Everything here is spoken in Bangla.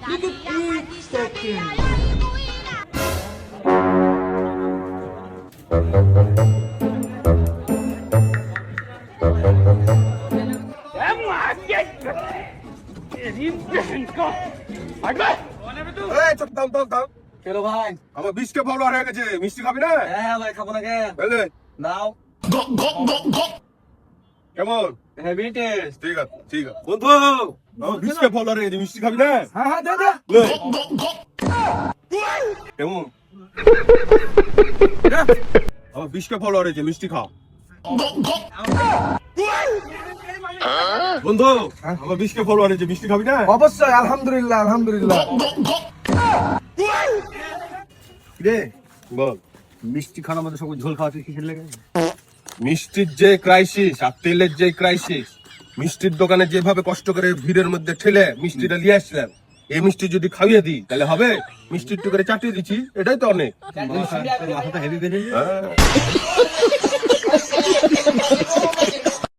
Look at me second. কেন ভাই? আমার 20 কে ফলোয়ার হয়ে গেছে, মিষ্টি খাবি না? হ্যাঁ ভাই, খাবো না কে? বুঝলে? নাও। কেমন? Heavy taste. ঠিক আছে, ঠিক আছে। বন্ধু, আমার 20 কে ফলোয়ার হয়ে গেছে, মিষ্টি খাবি না? হ্যাঁ হ্যাঁ, দে দে। লে। কেমন? আমার 20 কে ফলোয়ার হয়েছে, মিষ্টি খাও। বন্ধু, আমার 20 কে ফলোয়ার হয়েছে, মিষ্টি খাবি না? অবশ্যই, আলহামদুলিল্লাহ আলহামদুলিল্লাহ। রে, বল। মিষ্টি খাওয়ার মধ্যে সব ঝোল খাওয়াতে কি খেলে লাগে? মিষ্টির যে ক্রাইসিস আর তেলের যে ক্রাইসিস, মিষ্টির দোকানে যেভাবে কষ্ট করে ভিড়ের মধ্যে ঠেলে মিষ্টিটা নিয়ে আসলাম, এই মিষ্টি যদি খাইয়ে দিই তাহলে হবে? মিষ্টির টুকরে চাটিয়ে দিচ্ছি, এটাই তো অনেক। মাথাটা হেভি বেড়ে হ্যাঁ।